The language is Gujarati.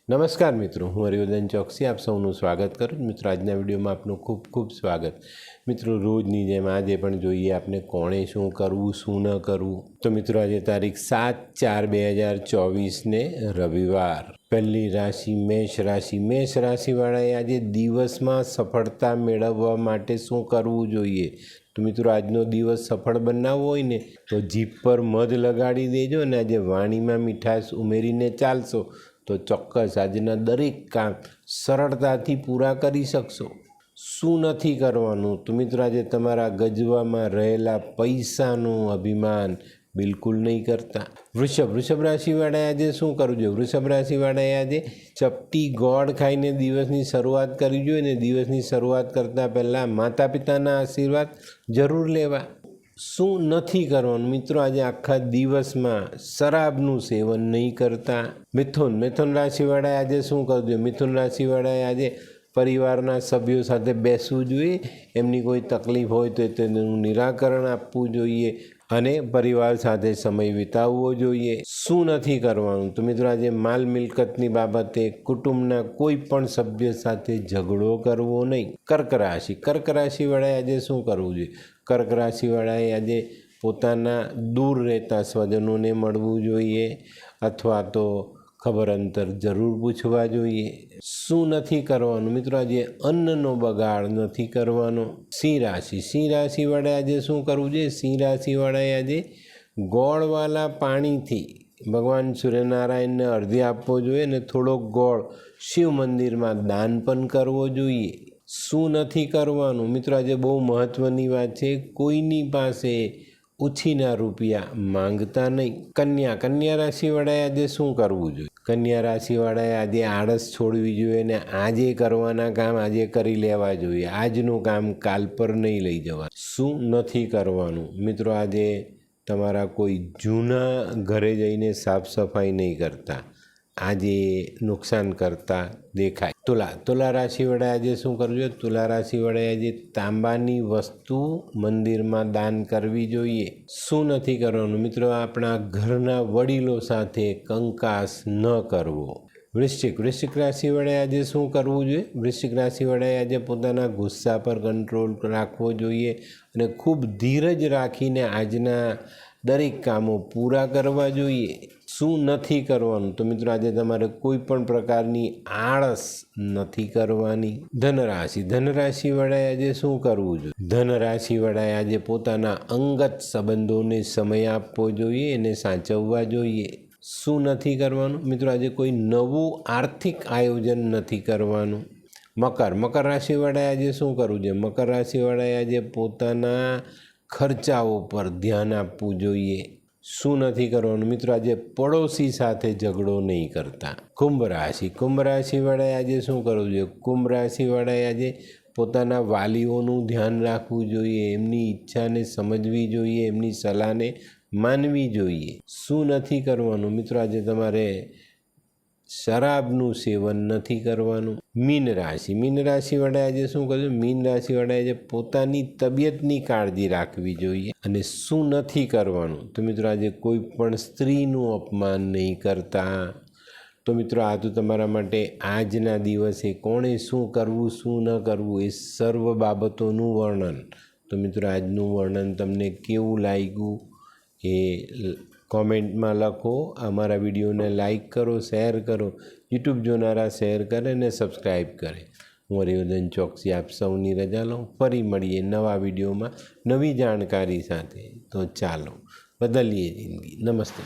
નમસ્કાર મિત્રો, હું હરિવર્ધન ચોકસી આપ સૌનું સ્વાગત કરું છું। મિત્રો, આજના વિડીયોમાં આપનું ખૂબ ખૂબ સ્વાગત। મિત્રો, રોજની જેમ આજે પણ જોઈએ આપણે કોણે શું કરવું શું ન કરવું। તો મિત્રો, આજે તારીખ 7/4/2024 ને રવિવાર। પહેલી રાશિ મેષ રાશિ। મેષ રાશિવાળાએ આજે દિવસમાં સફળતા મેળવવા માટે શું કરવું જોઈએ? તો મિત્રો, આજનો દિવસ સફળ બનાવવો હોય ને તો જીભ પર મધ લગાડી દેજો અને આજે વાણીમાં મીઠાશ ઉમેરીને ચાલશો તો ચોક્કસ આજના દરેક કામ સરળતાથી પૂરા કરી શકશો। શું નથી કરવાનું? તો મિત્રો, આજે તમારા ગજવામાં રહેલા પૈસાનું અભિમાન બિલકુલ નહીં કરતા। વૃષભ રાશિવાળાએ આજે શું કરવું જોઈએ? વૃષભ રાશિવાળાએ આજે ચપટી ગોળ ખાઈને દિવસની શરૂઆત કરવી જોઈએ અને દિવસની શરૂઆત કરતાં પહેલાં માતા પિતાના આશીર્વાદ જરૂર લેવા। શું નથી કરવાનું? મિત્રો, આજે આખા દિવસમાં શરાબનું સેવન નહીં કરતા। મિથુન રાશિવાળાએ આજે શું કરવું જોઈએ? મિથુન રાશિવાળાએ આજે પરિવારના સભ્યો સાથે બેસવું જોઈએ, એમની કોઈ તકલીફ હોય તો તેનું નિરાકરણ આપવું જોઈએ અને પરિવાર સાથે સમય વિતાવવો જોઈએ। શું નથી કરવાનું? તો મિત્રો, આજે માલ મિલકતની બાબતે કુટુંબના કોઈ પણ સભ્ય સાથે ઝઘડો કરવો નહીં। કર્ક રાશિવાળાએ આજે શું કરવું જોઈએ? કર્ક રાશિવાળાએ આજે પોતાના દૂર રહેતા સ્વજનોને મળવું જોઈએ અથવા તો ખબર અંતર જરૂર પૂછવા જોઈએ। શું નથી કરવાનું? મિત્રો, આજે અન્નનો બગાડ નથી કરવાનો। સિંહ રાશિવાળાએ આજે શું કરવું જોઈએ? સિંહ રાશિવાળાએ આજે ગોળવાળા પાણીથી ભગવાન સૂર્યનારાયણને અર્ધ્ય આપવો જોઈએ અને થોડોક ગોળ શિવ મંદિરમાં દાન પણ કરવો જોઈએ। શું નથી કરવાનું? મિત્રો, આજે બહુ મહત્ત્વની વાત છે, કોઈની પાસે ઉછીના રૂપિયા માંગતા નહીં। કન્યા રાશિવાળાએ આજે શું કરવું જોઈએ? કન્યા રાશિવાળાએ આજે આળસ છોડવી જોઈએ અને આજે કરવાના કામ આજે કરી લેવા જોઈએ। આજનું કામ કાલ પર નહીં લઈ જવા। શું નથી કરવાનું? મિત્રો, આજે તમારા કોઈ જૂના ઘરે જઈને સાફ સફાઈ નહીં કરતા, આજે નુકસાન કરતા દેખાય। તુલા રાશિવાળાએ આજે શું કરવું જોઈએ? તુલા રાશિવાળાએ આજે તાંબાની વસ્તુ મંદિરમાં દાન કરવી જોઈએ। શું નથી કરવાનું? મિત્રો, આપણા ઘરના વડીલો સાથે કંકાસ ન કરવો। વૃશ્ચિક રાશિવાળાએ આજે શું કરવું જોઈએ? વૃશ્ચિક રાશિવાળાએ આજે પોતાના ગુસ્સા પર કંટ્રોલ રાખવો જોઈએ અને ખૂબ ધીરજ રાખીને આજના દરેક કામો પૂરા કરવા જોઈએ। શું નથી કરવાનું? તો મિત્રો, આજે તમારે કોઈ પણ પ્રકારની આળસ નથી કરવાની। ધનરાશિવાળાએ આજે શું કરવું જોઈએ? ધનરાશિવાળાએ આજે પોતાના અંગત સંબંધોને સમય આપવો જોઈએ અને સાચવવા જોઈએ। શું નથી કરવાનું? મિત્રો, આજે કોઈ નવું આર્થિક આયોજન નથી કરવાનું। મકર રાશિવાળાએ આજે શું કરવું જોઈએ? મકર રાશિવાળાએ આજે પોતાના ખર્ચાઓ પર ધ્યાન આપવું જોઈએ। શું નથી કરવાનું? મિત્રો, આજે પડોશી સાથે ઝઘડો નહીં કરતા। કુંભ રાશિવાળાએ આજે શું કરવું જોઈએ? કુંભ રાશિવાળાએ આજે પોતાના વાલીઓનું ધ્યાન રાખવું જોઈએ, એમની ઈચ્છાને સમજવી જોઈએ, એમની સલાહને માનવી જોઈએ। શું નથી કરવાનું? મિત્રો, આજે તમારે શરાબનું સેવન નથી કરવાનું। મીન રાશિવાળાએ આજે શું કરવું? મીન રાશિવાળાએ આજે પોતાની તબિયતની કાળજી રાખવી જોઈએ। અને શું નથી કરવાનું? તો મિત્રો, આજે કોઈ પણ સ્ત્રીનું અપમાન નહીં કરતા। તો મિત્રો, આ તો તમારા માટે આજના દિવસે કોણે શું કરવું શું ન કરવું એ સર્વ બાબતોનું વર્ણન। તો મિત્રો, આજનું વર્ણન તમને કેવું લાગ્યું એ કોમેન્ટમાં લખો। અમારા વિડીયોને લાઈક કરો, શેર કરો, યુટ્યુબ જોનારા શેર કરે અને સબસ્ક્રાઈબ કરે। હું હરિવર્ધન ચોકસી આપ સૌની રજા લઉં। ફરી મળીએ નવા વિડીયોમાં નવી જાણકારી સાથે। તો ચાલો બદલીએ જિંદગી। નમસ્તે।